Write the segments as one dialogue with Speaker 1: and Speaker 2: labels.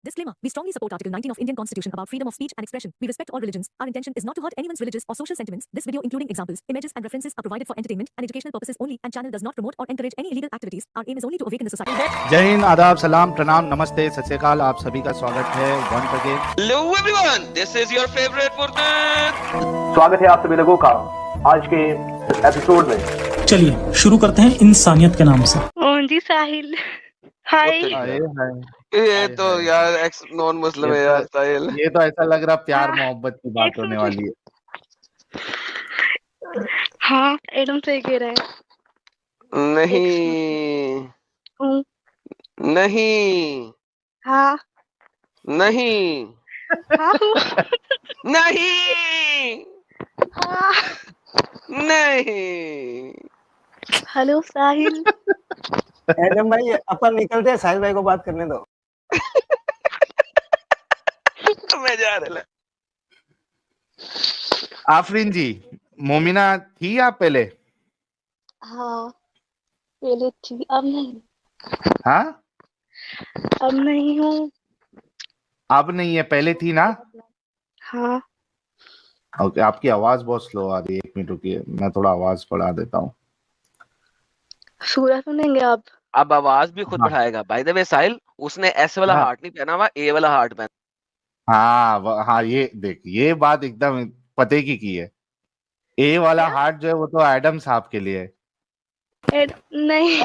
Speaker 1: Disclaimer. We strongly support Article 19 of Indian Constitution about freedom of speech and expression. We respect all religions. Our intention is not to hurt anyone's religious or social sentiments. This video, including examples, images, and references, are provided for entertainment and educational purposes only, and channel does not promote or encourage any illegal activities. Our aim is only to awaken the society.
Speaker 2: जय हिंद, आदाब, सलाम, प्रणाम, नमस्ते, सत श्री अकाल। आप सभी का स्वागत है once again.
Speaker 3: Hello everyone, this is your favorite Furkan।
Speaker 4: स्वागत है आप सभी लोगों का आज के एपिसोड में।
Speaker 5: चलिए शुरू करते हैं इंसानियत के नाम से।
Speaker 6: ओम जी साहिल, हाय।
Speaker 3: ये तो यार एक्स नॉन मुस्लिम है यार साहिल।
Speaker 2: ये तो ऐसा लग रहा प्यार मोहब्बत की बात होने वाली है।
Speaker 6: हाँ, एकदम सही कह रहे हैं।
Speaker 3: नहीं नहीं
Speaker 6: हाँ
Speaker 3: नहीं
Speaker 6: हाँ
Speaker 3: नहीं
Speaker 6: हाँ।
Speaker 3: नहीं।
Speaker 6: हेलो साहिल।
Speaker 7: एडम भाई अपन निकलते हैं, साहिल भाई को बात करने दो।
Speaker 3: मैं जा रहा।
Speaker 2: आफरीन जी, मोमिना थी आप पहले?
Speaker 6: हाँ पहले थी, अब नहीं।
Speaker 2: हाँ,
Speaker 6: अब नहीं हूँ।
Speaker 2: अब नहीं है, पहले थी ना?
Speaker 6: हाँ।
Speaker 2: ओके, आपकी आवाज बहुत स्लो आ रही है। एक मिनट रुकिए, मैं थोड़ा आवाज बढ़ा देता हूँ।
Speaker 6: सूरज सुनेंगे आप?
Speaker 3: अब आवाज भी खुद बढ़ाएगा। बाय द वे साहिल, उसने एस वाला हार्ट नहीं पहना हुआ, ए वाला हार्ट पहना।
Speaker 2: हाँ, ये देख, ये बात एकदम पते की है। ए वाला हार्ट जो है वो तो एडम साहब के लिए है।
Speaker 6: नहीं,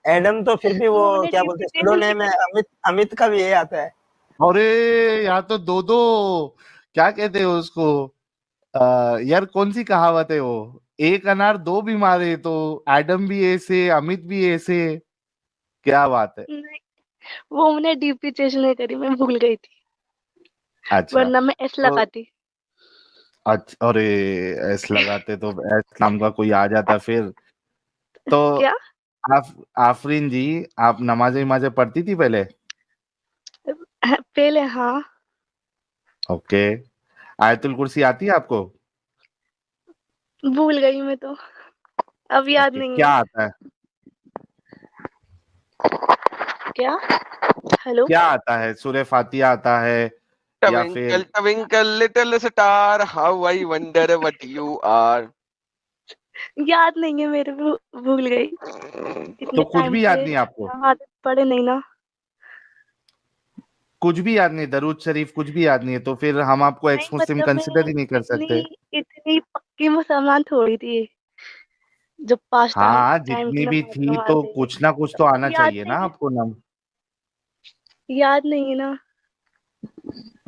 Speaker 7: एडम तो फिर भी वो क्या बोलते हैं, स्लो नेम है। अमित का भी ये आता है।
Speaker 2: अरे यहाँ तो दो क्या कहते हैं उसको, यार कौन सी कहावत है वो, एक अनार दो बीमार, तो एडम भी ऐसे, अमित भी ऐसे। क्या बात है।
Speaker 6: नहीं, वो मैंने डीपी चेंज नहीं करी, मैं भूल गई थी।
Speaker 2: अच्छा,
Speaker 6: वरना मैं एस लगाती।
Speaker 2: अच्छा, अरे एस लगाते तो एस नाम का कोई आ जाता फिर तो।
Speaker 6: क्या?
Speaker 2: आफरीन जी, आप नमाजें पढ़ती थी पहले?
Speaker 6: पहले हाँ।
Speaker 2: ओके, आयतुल कुर्सी आती है आपको?
Speaker 6: भूल गई मैं तो, अब याद नहीं
Speaker 2: क्या
Speaker 6: है।
Speaker 2: आता है?
Speaker 6: क्या? हेलो,
Speaker 2: क्या आता है? सूरह फातिहा आता है या फिर
Speaker 3: Twinkle little star, how I wonder what you are।
Speaker 6: याद नहीं है मेरे को, भूल गई।
Speaker 2: तो कुछ भी याद नहीं आपको?
Speaker 6: पढ़े नहीं ना।
Speaker 2: कुछ भी याद नहीं? दरूद शरीफ कुछ भी याद नहीं है? तो फिर हम आपको एक्स मुस्लिम
Speaker 6: मतलब
Speaker 2: कंसिडर ही नहीं कर सकते।
Speaker 6: इतनी पक्की मुसलमान थोड़ी थी जो पास
Speaker 2: हाँ, जितनी भी थी तो कुछ ना कुछ तो आना चाहिए ना आपको नाम।
Speaker 6: याद नहीं है ना।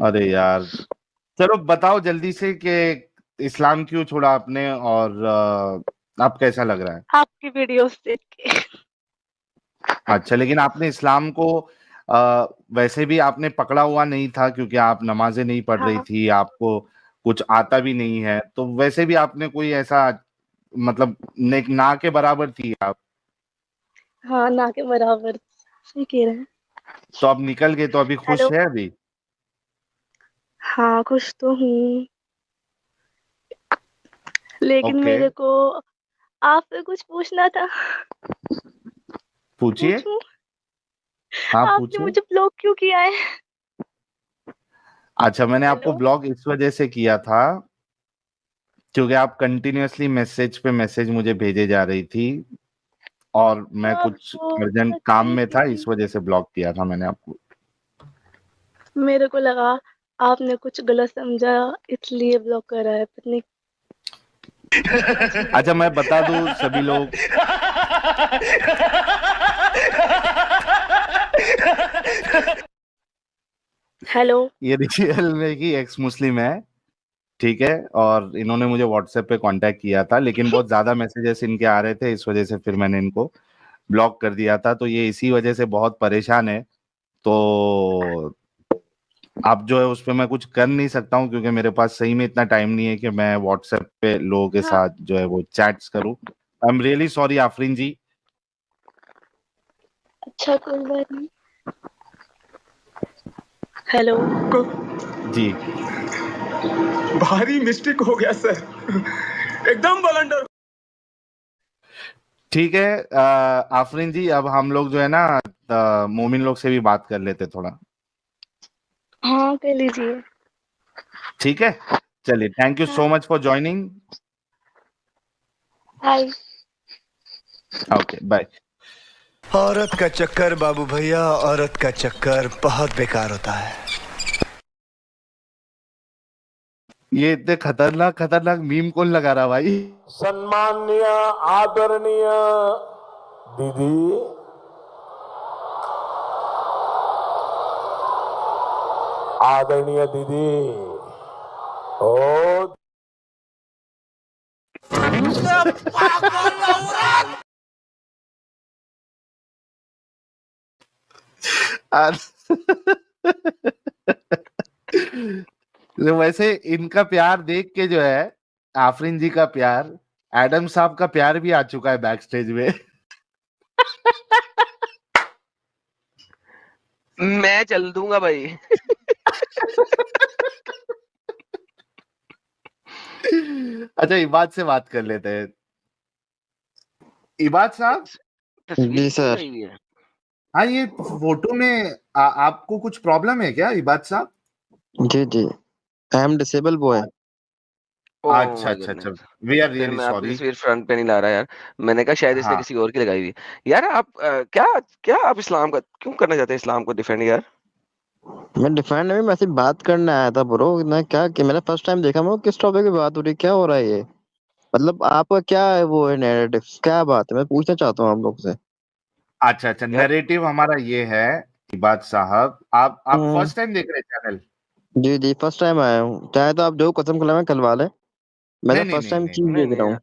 Speaker 2: अरे यार, चलो बताओ जल्दी से कि इस्लाम क्यों छोड़ा आपने, और आप कैसा लग रहा है?
Speaker 6: आपकी वीडियोस देख के।
Speaker 2: अच्छा, लेकिन आपने इस्लाम को वैसे भी आपने पकड़ा हुआ नहीं था, क्योंकि आप नमाजें नहीं पढ़ रही थी, आपको कुछ आता भी नहीं है, तो वैसे भी आपने कोई ऐसा, मतलब ना के बराबर थी आप।
Speaker 6: हाँ, ना के बराबर, सही कह रहे हैं।
Speaker 2: तो अब निकल गए तो अभी खुश है अभी?
Speaker 6: हाँ, खुश तो हूँ, लेकिन मेरे को आपसे कुछ पूछना था।
Speaker 2: पूछिए। हाँ,
Speaker 6: आपने मुझे ब्लॉक क्यों किया है?
Speaker 2: अच्छा, मैंने आपको ब्लॉक इस वजह से किया था क्योंकि आप कंटिन्यूअसली मैसेज पे मैसेज मुझे भेजे जा रही थी, और मैं कुछ अर्जेंट काम में था, इस वजह से ब्लॉक किया था मैंने आपको।
Speaker 6: मेरे को लगा आपने कुछ गलत समझा, इसलिए ब्लॉक करा है, पत्नी।
Speaker 2: अच्छा, मैं बता दूं सभी लोग,
Speaker 6: हेलो,
Speaker 2: ये रियल में की एक्स मुस्लिम है, ठीक है, और इन्होंने मुझे व्हाट्सएप पे कांटेक्ट किया था, लेकिन बहुत ज्यादा मैसेजेस इनके आ रहे थे, इस वजह से फिर मैंने इनको ब्लॉक कर दिया था। तो ये इसी वजह से बहुत परेशान है। तो अब जो है उस पर मैं कुछ कर नहीं सकता हूँ, क्योंकि मेरे पास सही में इतना टाइम नहीं है कि मैं व्हाट्सएप पे लोगों के साथ जो है वो चैट्स करूँ। I am really sorry Afreen ji.
Speaker 6: अच्छा, कोई बात नहीं। हेलो
Speaker 2: जी,
Speaker 8: भारी मिस्टेक हो गया सर, एकदम ब्लंडर।
Speaker 2: ठीक है आफरीन जी, अब हम लोग जो है ना मोमिन लोग से भी बात कर लेते थोड़ा।
Speaker 6: हाँ कर लीजिए।
Speaker 2: ठीक है, चलिए, thank you so much for joining.
Speaker 6: Hi.
Speaker 2: Okay, bye.
Speaker 9: औरत का चक्कर बाबू भैया, औरत का चक्कर बहुत बेकार होता है।
Speaker 2: ये इतने खतरनाक खतरनाक मीम कौन लगा रहा भाई?
Speaker 8: सम्माननीय आदरणीय दीदी, आदरणीय दीदी, ओ
Speaker 2: तो वैसे इनका प्यार देख के जो है, आफरीन जी का प्यार, एडम साहब का प्यार भी आ चुका है बैक स्टेज में।
Speaker 3: मैं चल दूंगा भाई।
Speaker 2: अच्छा, इबाद से बात कर लेते हैं। इबाद साहब,
Speaker 3: तस्वीर
Speaker 10: जी
Speaker 3: क्यों
Speaker 10: सर।
Speaker 3: लगाई हुई है?
Speaker 2: हाँ, ये फोटो में आपको कुछ प्रॉब्लम है क्या इबाद साहब?
Speaker 10: जी जी, आई एम डिसेबल बॉय।
Speaker 3: ओह
Speaker 2: अच्छा
Speaker 3: माय
Speaker 2: अच्छा अच्छा,
Speaker 3: गुडनेस।
Speaker 2: वी आर
Speaker 3: फिर
Speaker 2: रियली
Speaker 3: मैं आपकी
Speaker 2: सॉरी।
Speaker 3: तस्वीर फ्रंट पे नहीं ला रहा यार। मैंने कहा शायद इसने
Speaker 2: हाँ,
Speaker 3: किसी और की लगाई हुई है। यार आप क्या क्या आप इस्लाम का क्यों करना चाहते हैं, इस्लाम को डिफेंड यार?
Speaker 10: मैं डिफेंड नहीं, मैं सिर्फ बात करने आया था ब्रो। मैं क्या कि मैंने फर्स्ट टाइम देखा, मैं किस टॉपिक पे बात हो रही है, क्या हो रहा है ये? मतलब आपका क्या है, वो है नैरेटिव, क्या बात है, मैं पूछना चाहता हूँ आप लोग से।
Speaker 2: अच्छा अच्छा,
Speaker 3: यार
Speaker 2: नैरेटिव हमारा ये है इबाद साहब, आप
Speaker 10: हम्म।
Speaker 2: फर्स्ट टाइम देख रहे हैं चैनल?
Speaker 10: जी जी, फर्स्ट टाइम आया हूँ, चाहे तो आप जो कसम खिला मैं खिलवा ले। मैं तो
Speaker 2: नहीं नहीं
Speaker 10: फर्स्ट
Speaker 2: नहीं
Speaker 10: टाइम
Speaker 2: नहीं
Speaker 10: चीज
Speaker 2: नहीं।
Speaker 3: नहीं
Speaker 10: देख
Speaker 3: नहीं
Speaker 10: रहा
Speaker 3: यार,
Speaker 10: हूँ।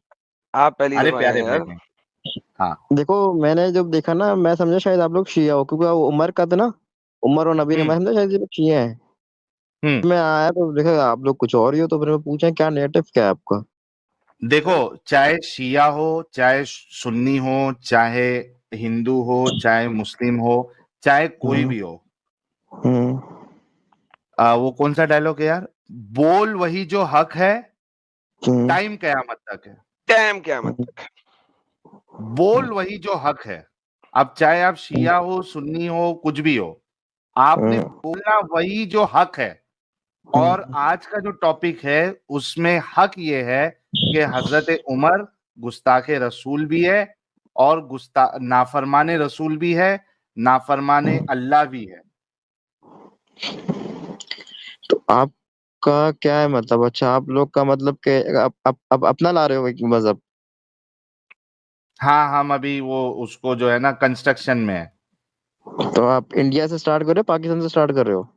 Speaker 3: आप पहली
Speaker 2: अरे
Speaker 3: दफा आए
Speaker 2: प्यारे
Speaker 3: हैं यार।
Speaker 2: बेटे, हाँ।
Speaker 10: देखो, मैंने जब देखा ना, मैं समझा शायद आप लोग शिया हो, क्योंकि वो उमर का था ना, उमर और नबी ने,
Speaker 2: हम्म
Speaker 10: मैं समझा शायद ये लोग शिया हैं।
Speaker 2: हम्म।
Speaker 10: मैं आया तो देखा आप लोग कुछ और ही हो, तो फिर मैं पूछा क्या नेटिव क्या है आपका।
Speaker 2: देखो, चाहे शिया हो, चाहे सुन्नी हो, चाहे हिंदू हो, चाहे मुस्लिम हो, चाहे कोई
Speaker 10: हम्म
Speaker 2: भी हो,
Speaker 10: हम्म
Speaker 2: वो कौन सा डायलॉग है यार? बोल वही जो हक है,
Speaker 10: हम्म
Speaker 2: टाइम कयामत तक है।
Speaker 3: टाइम क्या मत
Speaker 10: हम्म
Speaker 3: तक।
Speaker 2: बोल वही जो हक है। अब चाहे आप शिया हो, सुन्नी हो, कुछ भी हो, आपने
Speaker 10: हम्म
Speaker 2: बोलना वही जो हक है। और
Speaker 10: हम्म
Speaker 2: आज का जो टॉपिक है उसमें हक ये है कि हजरत उमर गुस्ताखे रसूल भी है, और नाफरमाने रसूल भी है, नाफरमाने अल्लाह भी है।
Speaker 10: तो आपका क्या है मतलब? अच्छा, आप लोग का मतलब के आप अपना ला रहे हो एक मजहब?
Speaker 2: हाँ, हम अभी वो उसको जो है ना कंस्ट्रक्शन में है।
Speaker 10: तो आप इंडिया से स्टार्ट कर रहे हो, पाकिस्तान से स्टार्ट कर रहे हो?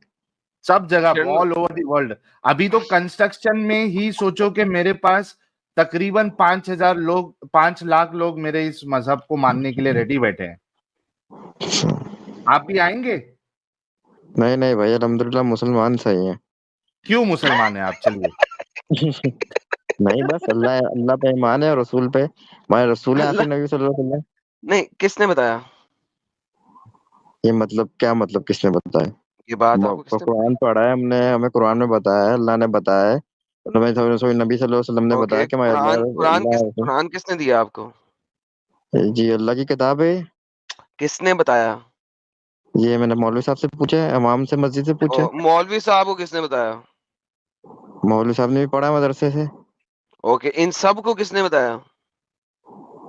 Speaker 2: सब जगह,
Speaker 3: किरण,
Speaker 2: ऑल ओवर द वर्ल्ड। अभी तो कंस्ट्रक्शन में ही सोचो कि मेरे पास तकरीबन 5,000 लोग, 5 लाख लोग मेरे इस मजहब को मानने के लिए रेडी बैठे हैं। आप भी आएंगे?
Speaker 10: नहीं नहीं भाई, अल्हम्दुलिल्लाह मुसलमान सही है।
Speaker 2: क्यों मुसलमान है आप? चलिए।
Speaker 10: नहीं, बस अल्लाह अल्लाह पे ईमान है और रसूल पे, हमारे रसूल है
Speaker 3: अल्लाह
Speaker 10: आखिर नबी सल्लल्लाहु अलैहि वसल्लम।
Speaker 3: नहीं, किसने बताया
Speaker 10: ये मतलब क्या मतलब, किसने बताया?
Speaker 3: ये बात? आपको किसने बताई?
Speaker 10: कुरान पढ़ा है हमने, हमें कुरान में बताया है, अल्लाह ने बताया है, नबी सल्लल्लाहु अलैहि वसल्लम ने बताया
Speaker 3: ओके,
Speaker 10: कि हमारे
Speaker 3: कुरान कुरान किस
Speaker 10: अल्लाह
Speaker 3: कुरान किसने दिया आपको?
Speaker 10: जी अल्लाह की किताब है।
Speaker 3: किसने बताया?
Speaker 10: ये मैंने मौलवी साहब से पूछा है, इमाम से मस्जिद से पूछा है।
Speaker 3: मौलवी साहब को किसने बताया?
Speaker 10: मौलवी साहब ने भी पढ़ा है मदरसे से।
Speaker 3: ओके, इन सब को किसने बताया?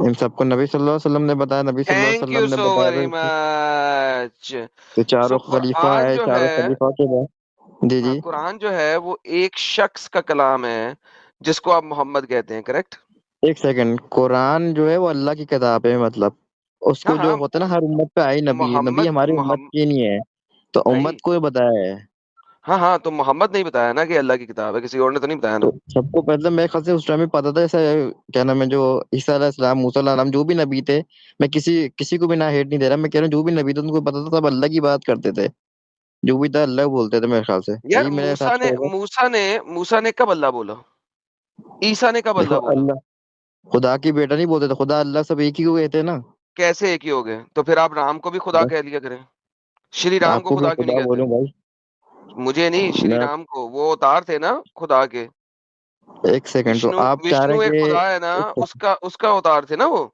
Speaker 10: इन सबको नबी सल्लल्लाहु अलैहि वसल्लम ने बताया, नबी सल्लल्लाहु अलैहि
Speaker 3: थैंक यू
Speaker 10: वसल्लम ने
Speaker 3: सो वेरी
Speaker 10: बताया
Speaker 3: मच।
Speaker 10: कि
Speaker 3: सो
Speaker 10: चारों खलीफा
Speaker 3: कुरान
Speaker 10: है,
Speaker 3: जो
Speaker 10: चारों
Speaker 3: है,
Speaker 10: खलीफा के बाद। जी
Speaker 3: हाँ,
Speaker 10: जी।
Speaker 3: कुरान जो है वो एक शख्स का कलाम है जिसको आप मोहम्मद कहते हैं, करेक्ट?
Speaker 10: एक सेकंड, कुरान जो है वो अल्लाह की किताब है, मतलब
Speaker 3: हाँ
Speaker 10: उसको जो
Speaker 3: हाँ,
Speaker 10: होता है ना, हर उम्मत पे आई नबी, नबी
Speaker 3: मोहम्मद
Speaker 10: हमारी उम्मत
Speaker 3: मोहम्मद
Speaker 10: की नहीं है, तो
Speaker 3: नहीं,
Speaker 10: उम्मत को बताया है।
Speaker 3: हाँ हाँ, तो मोहम्मद नहीं बताया ना कि अल्लाह की किताब है, किसी और ने तो नहीं बताया
Speaker 10: तो
Speaker 3: ना।
Speaker 10: सबको मतलब मेरे ख्याल से उस टाइम में पता था, ऐसा क्या नाम है, जो ईसा अलैहिस्सलाम, मूसा अलैहिस्सलाम, जो भी नबी थे, मैं किसी किसी को भी ना हेट नहीं दे रहा, मैं कह रहा हूँ जो भी नबी थे उनको पता था, सब अल्लाह की बात करते थे, जो भी था अल्लाह बोलते थे, मेरे ख्याल से
Speaker 3: यार
Speaker 10: यही मेरे हिसाब
Speaker 3: मूसा
Speaker 10: से
Speaker 3: ने
Speaker 10: होगा।
Speaker 3: मूसा ने मूसा ने कब अल्लाह बोला? ईसा ने कब
Speaker 10: देखो,
Speaker 3: अल्लाह बोला?
Speaker 10: अल्लाह खुदा की बेटा नहीं बोलते थे, खुदा अल्लाह सब एक ही को कहते हैं ना।
Speaker 3: कैसे एक ही हो गए? तो फिर आप राम को भी खुदा
Speaker 10: बस
Speaker 3: कह लिया करें। श्री राम को
Speaker 10: आपको मैं
Speaker 3: खुदा क्यों नहीं
Speaker 10: खुदा
Speaker 3: कहते?
Speaker 10: बोलूं भाई?
Speaker 3: मुझे नहीं, श्री
Speaker 10: मैं
Speaker 3: राम को, वो अवतार थे ना खुदा के।
Speaker 10: एक सेकंड, तो
Speaker 3: विष्णु
Speaker 10: आप चाह रहे
Speaker 3: विष्णु एक
Speaker 10: हैं
Speaker 3: खुदा है ना, उसका उसका अवतार थे ना वो।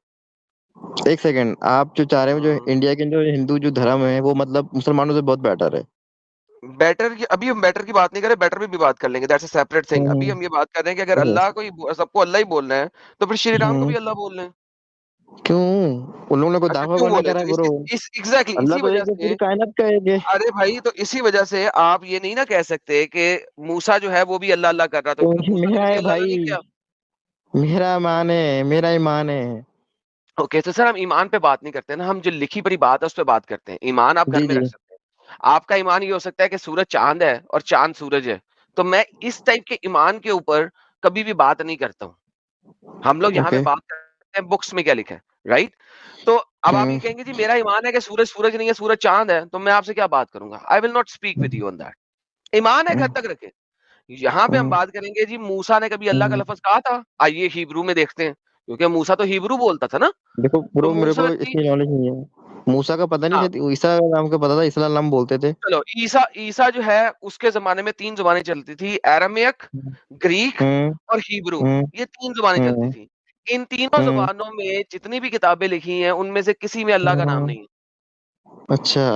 Speaker 10: कि एक सेकंड, आप जो चाह रहे हो जो
Speaker 3: हाँ।
Speaker 10: इंडिया के जो हिंदू जो धर्म है वो मतलब मुसलमानों से बहुत बेटर है?
Speaker 3: बेटर की अभी हम बेटर की बात नहीं कर रहे, बेटर भी बात कर लेंगे, दैट्स अ सेपरेट थिंग। अभी हम ये बात कर रहे हैं कि अगर अल्लाह को ही सबको अल्लाह ही बोलना है तो फिर श्री राम को भी अल्लाह बोल रहे हैं।
Speaker 10: क्यों? उन लोगों ने कोई
Speaker 3: अच्छा
Speaker 10: दावा
Speaker 3: क्यों
Speaker 10: वादा
Speaker 3: बोले?
Speaker 10: करा
Speaker 3: तो
Speaker 10: ब्रो?
Speaker 3: इस एग्जैक्टली
Speaker 10: अल्लाह
Speaker 3: इसी
Speaker 10: तो
Speaker 3: वजह
Speaker 10: एक है,
Speaker 3: से,
Speaker 10: पूरी कायनात का एक है।
Speaker 3: अरे भाई तो इसी वजह से आप ये नहीं ना कह सकते कि मूसा जो है वो भी अल्लाह अल्लाह कर रहा था,
Speaker 10: तो
Speaker 3: क्योंकि मूसा ने
Speaker 10: मेरा
Speaker 3: कभी
Speaker 10: है
Speaker 3: अल्लाह अल्लाह नहीं
Speaker 10: भाई,
Speaker 3: किया।
Speaker 10: मेरा ईमान है, मेरा ईमान है।
Speaker 3: ओके तो सर हम ईमान पे बात नहीं करते ना, हम जो लिखी पढ़ी बात है उस पे बात करते हैं। ईमान आप घर
Speaker 10: जी
Speaker 3: में
Speaker 10: जी।
Speaker 3: रख सकते हैं। आपका ईमान ये हो सकता है कि सूरज चांद है और चांद सूरज है, तो मैं इस टाइप के ईमान के ऊपर कभी भी बात नहीं करता हूँ। हम लोग यहाँ पे
Speaker 10: ओके।
Speaker 3: बात करते हैं बुक्स में क्या लिखा है, राइट? तो अब आप ये कहेंगे जी मेरा ईमान है कि सूरज सूरज नहीं है, सूरज चांद है, तो मैं आपसे क्या बात करूंगा? I will not speak with you on that. ईमान है घर तक रखे। यहाँ पे हम बात करेंगे जी मूसा ने कभी अल्लाह का लफ्ज कहा था? आइए हिब्रू में देखते हैं, क्योंकि मूसा तो हिब्रू बोलता था ना।
Speaker 10: देखो
Speaker 3: तो
Speaker 10: ब्रो, मेरे
Speaker 3: मूसा
Speaker 10: को
Speaker 3: की,
Speaker 10: इसकी नॉलेज नहीं है। मूसा का पता नहीं,
Speaker 3: हाँ
Speaker 10: शायद ईसा नाम का पता था, ईसा नाम बोलते थे।
Speaker 3: चलो, ईसा ईसा जो है उसके जमाने में 3 जुबानें चलती थी, अरामिक, ग्रीक
Speaker 10: हम्म
Speaker 3: और हिब्रू।
Speaker 10: हम्म
Speaker 3: ये 3 जुबानें चलती
Speaker 10: हम्म
Speaker 3: थी। इन तीनों
Speaker 10: हम्म
Speaker 3: जुबानों में जितनी भी किताबें लिखी हैं उनमें से किसी में अल्लाह का नाम
Speaker 10: हम्म।
Speaker 3: नहीं है।
Speaker 10: अच्छा,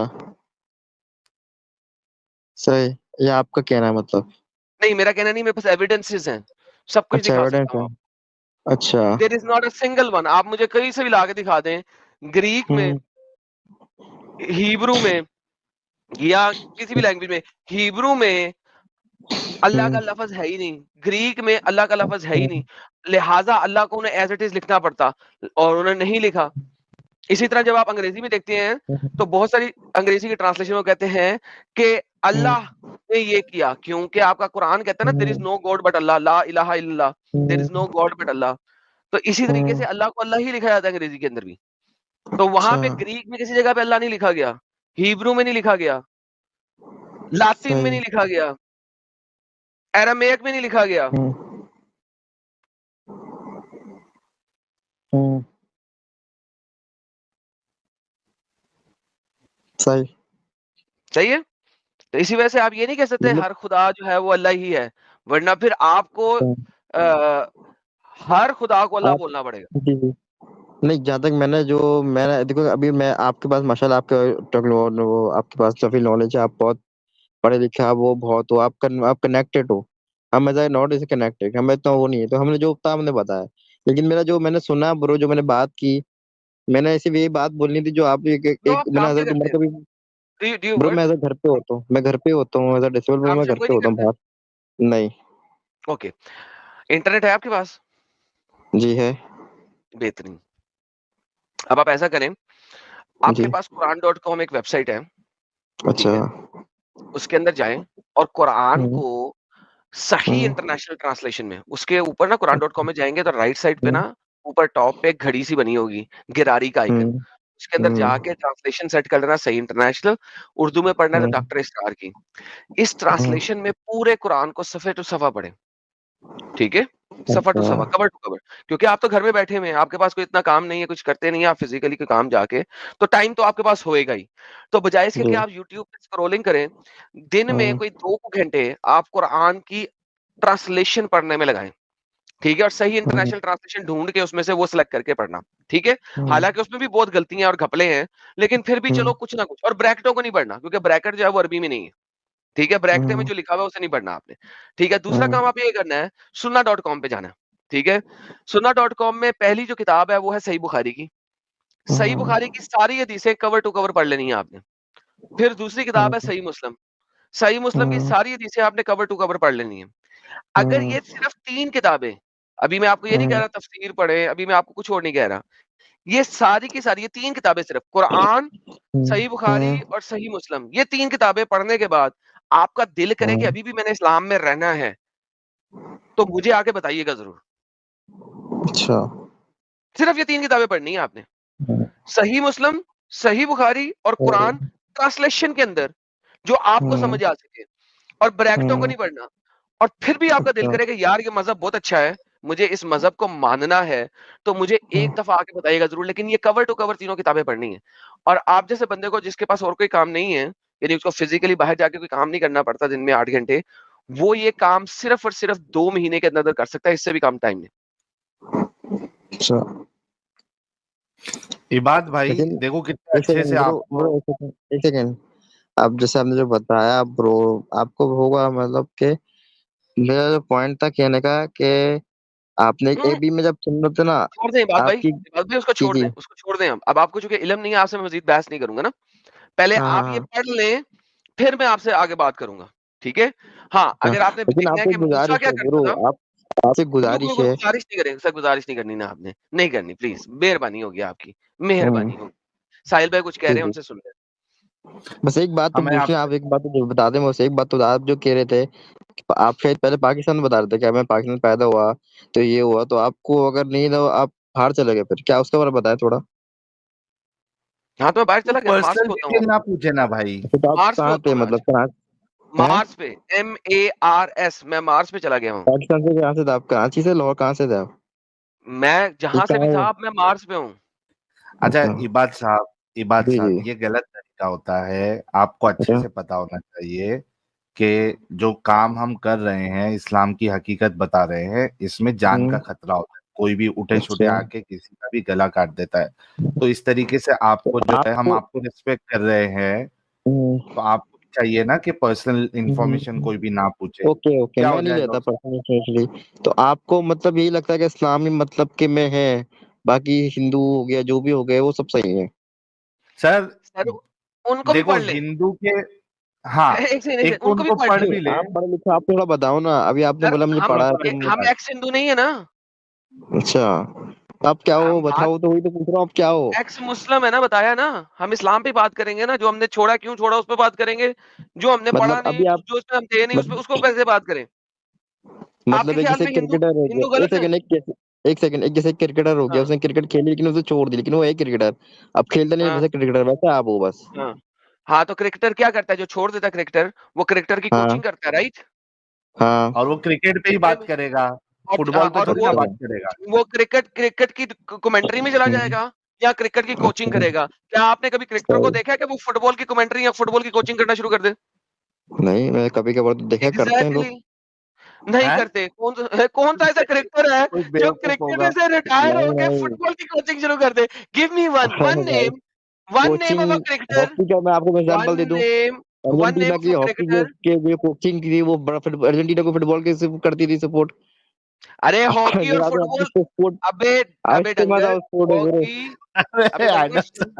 Speaker 10: सही। ये आपका कहना है मतलब?
Speaker 3: नहीं मेरा कहना नहीं, मेरे पास एविडेंसेस हैं, सब कुछ
Speaker 10: अच्छा,
Speaker 3: दिखा
Speaker 10: एविडेंस
Speaker 3: सकता हूँ
Speaker 10: है।
Speaker 3: आपको।
Speaker 10: अच्छा।
Speaker 3: There is not a single one, आप मुझे कहीं से भी ला के दिखा दें, ग्रीक में,
Speaker 10: हम्म
Speaker 3: हिब्रू में या किसी भी लैंग्वेज में। हिब्रू में अल्लाह का
Speaker 10: हम्म
Speaker 3: लफ्ज है ही नहीं, ग्रीक में अल्लाह का लफ्ज है ही नहीं,
Speaker 10: हम्म
Speaker 3: लिहाजा अल्लाह को उन्हें एज इट इज लिखना पड़ता और उन्होंने नहीं लिखा। इसी तरह जब आप अंग्रेजी में देखते हैं तो बहुत सारी अंग्रेजी की ट्रांसलेशन में कहते हैं कि अल्लाह ने ये किया, क्योंकि आपका कुरान कहता है ना there is no God but Allah, ला इलाहा इल्लल्लाह, there is no God but Allah. तो इसी तरीके से अल्लाह को अल्लाह ही लिखा जाता है अंग्रेजी के अंदर भी। तो वहां
Speaker 10: अच्छा,
Speaker 3: पे ग्रीक में किसी जगह पे अल्लाह नहीं लिखा गया, हिब्रू में नहीं लिखा गया, लातिन में
Speaker 10: सही।
Speaker 3: नहीं लिखा गया, अरामेक में नहीं लिखा गया।
Speaker 10: हम्म सही।
Speaker 3: सही है? तो इसी वजह से आप ये नहीं कह सकते
Speaker 10: मतलब
Speaker 3: हर खुदा जो है वो अल्लाह ही है, वरना फिर आपको आ, हर खुदा को अल्लाह
Speaker 10: आप,
Speaker 3: बोलना पड़ेगा।
Speaker 10: जी जी। नहीं, जहाँ तक मैंने देखो, अभी मैं आपके पास माशाल्लाह, आपके पास काफी नॉलेज है, आप बहुत पढ़े लिखे, आप वो बहुत हो, आप कनेक्टेड हो। हम ऐसा नॉट इज कनेक्टेड, हमें इतना वो नहीं है, तो हमने जो था हमने बताया। लेकिन मेरा जो मैंने सुना ब्रो, जो मैंने बात की, मैंने सिर्फ यही बात बोलनी थी जो आप
Speaker 3: तो
Speaker 10: एक
Speaker 3: आप
Speaker 10: मैंने
Speaker 3: काम क्या
Speaker 10: हजरत उमर
Speaker 3: करते हैं?
Speaker 10: का भी।
Speaker 3: डू यू
Speaker 10: ब्रो मैं
Speaker 3: वर्क?
Speaker 10: ऐसा घर पे होता हूँ, मैं घर पे होता हूँ, ऐसा डिसेबल,
Speaker 3: काम
Speaker 10: मैं
Speaker 3: शाम
Speaker 10: घर
Speaker 3: कोई
Speaker 10: पे
Speaker 3: नहीं
Speaker 10: होता हूँ
Speaker 3: करते?
Speaker 10: बाहर नहीं।
Speaker 3: ओके, इंटरनेट है आपके पास?
Speaker 10: जी है।
Speaker 3: बेहतरीन। अब आप ऐसा करें, आपके
Speaker 10: जी।
Speaker 3: पास कुरान.com एक वेबसाइट है,
Speaker 10: अच्छा।
Speaker 3: ठीक है? उसके अंदर जाएं और कुरान
Speaker 10: हम्म
Speaker 3: को सही
Speaker 10: हम्म
Speaker 3: इंटरनेशनल ट्रांसलेशन में, उसके ऊपर ना कुरान.com में जाएंगे तो राइट साइड पे
Speaker 10: हम्म
Speaker 3: ना ऊपर टॉप पे एक घड़ी सी बनी होगी, गिरारी का आइकन।
Speaker 10: हम्म
Speaker 3: उसके अंदर जाके ट्रांसलेशन सेट कर लेना सही इंटरनेशनल। उर्दू में पढ़ना है तो
Speaker 10: हम्म
Speaker 3: डॉक्टर स्टार की। इस
Speaker 10: हम्म।
Speaker 3: ट्रांसलेशन में पूरे कुरान को सफ़े टू सफ़ा पढ़ें, ठीक है? सफ़ा टू
Speaker 10: अच्छा।
Speaker 3: सफ़ा, कवर टू कवर। क्योंकि आप तो घर में बैठे हुए हैं, आपके पास कोई इतना काम नहीं है, कुछ करते नहीं है आप फिजिकली कोई काम जाके, तो टाइम तो आपके पास होएगा ही। तो बजाय इसके
Speaker 10: जी।
Speaker 3: कि आप यूट्यूब पे स्क्रॉलिंग करें, दिन में
Speaker 10: हम्म
Speaker 3: कोई 2 घंटे आप कुरान की ट्रांसलेशन पढ़ने में लगाएं, ठीक है? और सही
Speaker 10: हम्म
Speaker 3: इंटरनेशनल ट्रांसलेशन ढूंढ के उसमें से वो सिलेक्ट करके पढ़ना, ठीक है?
Speaker 10: हम्म
Speaker 3: हालांकि उसमें भी बहुत गलतियां और घपले हैं, लेकिन फिर भी चलो
Speaker 10: हम्म
Speaker 3: कुछ ना कुछ। और ब्रैकेटों को नहीं पढ़ना, क्योंकि ब्रैकेट जो है वो अरबी में नहीं है, ठीक है? ब्रैकेट में
Speaker 10: हम्म
Speaker 3: जो लिखा हुआ है उसे नहीं पढ़ना आपने, ठीक है? दूसरा
Speaker 10: हम्म
Speaker 3: काम आप ये करना है, सुन्ना.com पे जाना है, ठीक है? सुन्ना.com में पहली जो किताब है वो है सही बुखारी की। सही
Speaker 10: हम्म
Speaker 3: बुखारी की सारी हदीसें कवर टू कवर पढ़ लेनी है आपने। फिर दूसरी किताब है सही मुस्लिम। सही मुस्लिम की
Speaker 10: हम्म
Speaker 3: सारी हदीसें आपने कवर टू कवर पढ़ लेनी है। अगर
Speaker 10: हम्म
Speaker 3: ये सिर्फ 3 किताबें, अभी मैं आपको ये नहीं कह
Speaker 10: हम्म
Speaker 3: रहा तफसीर पढ़ें, अभी मैं आपको कुछ और नहीं कह रहा। ये सारी की सारी ये 3 किताबें सिर्फ कुरान, सही बुखारी और सही मुस्लिम, ये 3 किताबें पढ़ने के बाद आपका दिल करे कि
Speaker 10: हम्म।
Speaker 3: अभी भी मैंने इस्लाम में रहना है, तो मुझे आके बताइएगा ज़रूर।
Speaker 10: अच्छा।
Speaker 3: सिर्फ ये 3 किताबें पढ़नी है आपने।
Speaker 10: हम्म
Speaker 3: सही मुस्लिम, सही बुखारी और कुरान ट्रांसलेशन के अंदर, जो आपको
Speaker 10: हम्म
Speaker 3: समझ आ सके, और ब्रैकेटों को
Speaker 10: हम्म।
Speaker 3: नहीं पढ़ना। और फिर भी आपका दिल
Speaker 10: अच्छा।
Speaker 3: करे कि यार ये मज़हब बहुत अच्छा है, मुझे इस मज़हब को मानना है, तो मुझे एक दफ़ा आके बताइएगा ज़रूर, लेकिन ये कवर टू कवर तीनों किताबें पढ़नी है। और आप जैसे बंदे को जिसके पास और कोई काम नहीं है, यानी उसको फिज़िकली बाहर जाके कोई काम नहीं करना पड़ता दिन में 8 घंटे, वो ये काम सिर्फ़ और सिर्फ़ 2 महीने के अंदर-अंदर कर सकता है, इससे भी कम टाइम में।
Speaker 10: अच्छा।
Speaker 2: इबाद भाई
Speaker 10: लेकिन
Speaker 2: देखो कितने
Speaker 10: एक
Speaker 2: अच्छे
Speaker 10: सेकंड
Speaker 2: से
Speaker 10: ब्रो,
Speaker 2: आपको
Speaker 10: एक सेकंड। अब जैसे आपने जो बताया ब्रो, आपको होगा मतलब कि मेरा जो पॉइंट था कहने का कि आपने एक भी में जब सुन रहे थे ना
Speaker 3: छोड़ दें
Speaker 10: आपकी
Speaker 3: बात भाई उसको
Speaker 10: जी
Speaker 3: छोड़
Speaker 10: जी
Speaker 3: दें, उसको छोड़ दें हम। अब आपको चूँकि इल्म नहीं है, आपसे मैं मज़ीद बहस नहीं करूँगा ना। पहले
Speaker 10: हाँ हाँ
Speaker 3: आप ये
Speaker 10: हाँ
Speaker 3: पढ़ लें, फिर मैं आपसे आगे बात करूँगा, ठीक है? हाँ,
Speaker 10: हाँ।
Speaker 3: अगर आपने
Speaker 10: लेकिन
Speaker 3: देखना है
Speaker 10: आपसे
Speaker 3: कि
Speaker 10: एक
Speaker 3: मूसा
Speaker 10: गुजारिश
Speaker 3: क्या
Speaker 10: है
Speaker 3: करता
Speaker 10: ब्रो,
Speaker 3: था।
Speaker 10: आप आपसे
Speaker 3: रुको,
Speaker 10: गुजारिश
Speaker 3: रुको,
Speaker 10: है।
Speaker 3: गुज़ारिश नहीं करेंगे सर, गुज़ारिश नहीं करनी ना आपने, नहीं करनी प्लीज़, मेहरबानी होगी आपकी, मेहरबानी
Speaker 10: हम्म,
Speaker 3: होगी। साहिल भाई कुछ कह
Speaker 10: जी
Speaker 3: रहे हैं,
Speaker 10: जी।
Speaker 3: उनसे सुन लें।
Speaker 10: बस एक बात तो
Speaker 2: हमें
Speaker 10: पूछनी है,
Speaker 2: आपसे
Speaker 10: आप एक बात तो जो बता दें मुझसे, एक बात तो आप जो कह रहे थे कि आप शायद पहले पाकिस्तान में बता रहे थे कि मैं पाकिस्तान में पैदा हुआ तो ये हुआ, तो आपको अगर नहीं तो आप बाहर चले गए, फिर क्या उसके बारे में बताएं थोड़ा।
Speaker 3: हाँ, तो मैं बाहर
Speaker 2: वो
Speaker 3: चला गया, मार्स
Speaker 2: पर्सनल
Speaker 3: पे होता हूँ
Speaker 2: डिटेल ना
Speaker 3: आजकल,
Speaker 2: पूछे ना भाई।
Speaker 10: तो आप
Speaker 3: मार्स पे
Speaker 10: कहाँ
Speaker 3: होता
Speaker 10: थे,
Speaker 3: हूँ मैं
Speaker 10: मतलब
Speaker 3: आजकल,
Speaker 10: कहाँ हैं?
Speaker 3: मार्स पे, MARS, मैं मार्स पे चला गया हूँ।
Speaker 10: पाकिस्तान से कहाँ से थे आप? कराची से, लाहौर कहाँ से थे आप?
Speaker 3: मैं
Speaker 10: ये
Speaker 3: जहाँ से
Speaker 10: कहाँ
Speaker 3: भी
Speaker 10: है
Speaker 3: था,
Speaker 10: वो?
Speaker 3: अब मैं मार्स पे हूँ।
Speaker 2: अच्छा
Speaker 10: अच्छा
Speaker 2: इबाद
Speaker 10: जी
Speaker 2: साहब,
Speaker 10: जी।
Speaker 2: ये गलत तरीका होता है। आपको अच्छे
Speaker 10: अच्छा
Speaker 2: से पता होना चाहिए कि जो काम हम कर रहे हैं, इस्लाम की हकीकत बता रहे हैं, इसमें जान का
Speaker 10: हम्म,
Speaker 2: खतरा होता है। कोई भी उठे छुटे
Speaker 10: अच्छा।
Speaker 2: आके किसी का भी गला काट देता है। तो इस तरीके से
Speaker 10: तो
Speaker 2: आपको जो है, हम
Speaker 10: आपको
Speaker 2: आपको रिस्पेक्ट कर रहे हैं,
Speaker 10: हम्म,
Speaker 2: तो आपको भी चाहिए ना कि पर्सनल इंफॉर्मेशन
Speaker 10: हम्म,
Speaker 2: कोई भी ना पूछे।
Speaker 10: ओके ओके,
Speaker 2: क्या
Speaker 10: मैं
Speaker 2: हो
Speaker 10: नहीं
Speaker 2: जाएगा
Speaker 10: लेता
Speaker 2: उससे?
Speaker 10: पर्सनली। तो आपको मतलब यही लगता है कि इस्लामी मतलब के में है, बाकी हिंदू हो गया जो भी हो गए वो सब सही है?
Speaker 2: सर
Speaker 3: सर, उनको भी
Speaker 2: देखो
Speaker 3: पढ़ लें।
Speaker 2: हिंदू के, हाँ,
Speaker 3: एक सेकंड, एक
Speaker 2: एक
Speaker 3: सेकंड, उनको भी
Speaker 2: उनको
Speaker 3: पढ़
Speaker 2: पढ़
Speaker 3: लें।
Speaker 10: नहीं
Speaker 2: भी ले।
Speaker 10: आप पढ़े लिखे, आप थोड़ा बताओ ना, अभी आपने
Speaker 3: सर,
Speaker 10: बोला मुझे
Speaker 3: हम
Speaker 10: पढ़ा है
Speaker 2: सुनो
Speaker 10: तो
Speaker 2: सुनो
Speaker 3: हम
Speaker 2: भाई,
Speaker 3: एक्स हिंदू नहीं है ना,
Speaker 10: अच्छा, आप क्या हो
Speaker 3: हम बात
Speaker 10: बताओ, तो वही तो पूछ रहा हूँ, आप क्या हो?
Speaker 3: एक्स मुस्लिम है ना, बताया ना। हम इस्लाम पे बात करेंगे ना, जो हमने छोड़ा क्यों छोड़ा उस पे बात करेंगे। जो हमने पढ़ा
Speaker 10: मतलब
Speaker 3: नहीं,
Speaker 10: अभी आप
Speaker 3: जो उसमें हम थे नहीं, उस पे
Speaker 10: मत,
Speaker 3: उसको कैसे बात करें? आपके
Speaker 10: मतलब एक
Speaker 3: ख्याल
Speaker 10: जैसे
Speaker 3: में हिंदू
Speaker 10: क्रिकेटर हो
Speaker 3: हिंदू
Speaker 10: गया, एक
Speaker 3: गलत है?
Speaker 10: सेकंड, एक सेकंड, एक जैसे क्रिकेटर हो गया,
Speaker 3: हाँ,
Speaker 10: उसने क्रिकेट खेली लेकिन उसे छोड़ दी, लेकिन वो है क्रिकेटर, अब खेलता नहीं है
Speaker 3: हाँ,
Speaker 10: वैसे क्रिकेटर, वैसे आप हो बस।
Speaker 3: हाँ। हाँ, तो क्रिकेटर क्या करता है जो छोड़ देता है क्रिकेटर? वो क्रिकेटर की
Speaker 10: हाँ
Speaker 3: कोचिंग करता है, राइट?
Speaker 10: हाँ
Speaker 2: और वो क्रिकेट पे ही
Speaker 3: सेम।
Speaker 2: बात करेगा,
Speaker 3: हाँ,
Speaker 2: फुटबॉल पे
Speaker 3: और
Speaker 2: थोड़ी
Speaker 3: वो
Speaker 2: ना
Speaker 10: अच्छा
Speaker 2: बात करेगा।
Speaker 3: वो क्रिकेट क्रिकेट की कमेंट्री में चला
Speaker 10: हम्म,
Speaker 3: जाएगा या क्रिकेट की कोचिंग
Speaker 10: अच्छा
Speaker 3: करेगा? क्या आपने कभी क्रिकेटर को
Speaker 10: सही।
Speaker 3: देखा है कि वो फुटबॉल की कमेंट्री या फुटबॉल की कोचिंग करना शुरू कर दे?
Speaker 10: नहीं, मैं कभी कभार तो देखा करते हैं लोग।
Speaker 3: एग्ज़ैक्टली, नहीं
Speaker 2: हैं?
Speaker 3: करते। कौन-सा ऐसा क्रिकेटर है
Speaker 2: कोई
Speaker 3: जो
Speaker 2: बेवकूफ
Speaker 3: क्रिकेट
Speaker 2: होगा।
Speaker 3: से रिटायर
Speaker 10: नहीं
Speaker 3: होके
Speaker 10: नहीं,
Speaker 3: फुटबॉल की कोचिंग शुरू कर दे? गिव मी
Speaker 10: अरे भाई,
Speaker 3: one name of
Speaker 10: coaching
Speaker 3: a cricketer,
Speaker 10: hockey का मैं आपको
Speaker 3: वन
Speaker 10: एग्जांपल दे दूं,
Speaker 3: name one name
Speaker 10: Argentina
Speaker 3: of
Speaker 10: की
Speaker 3: अ
Speaker 10: हॉकी
Speaker 3: क्रिकेटर।
Speaker 10: के जो कोचिंग की थी वो अर्जेंटीना को फुटबॉल के करती थी सपोर्ट।
Speaker 3: अरे हॉकी और
Speaker 10: निकाल दो आप
Speaker 3: फुटबॉल।
Speaker 10: जिसको स्पोर्ट,
Speaker 3: अबे
Speaker 10: आज
Speaker 3: अबे
Speaker 10: से मजा
Speaker 3: डंगर,
Speaker 10: स्पोर्ट है गुरु।
Speaker 3: हॉकी।
Speaker 2: अरे
Speaker 3: अबे डंगर
Speaker 2: आनंद
Speaker 3: सुन,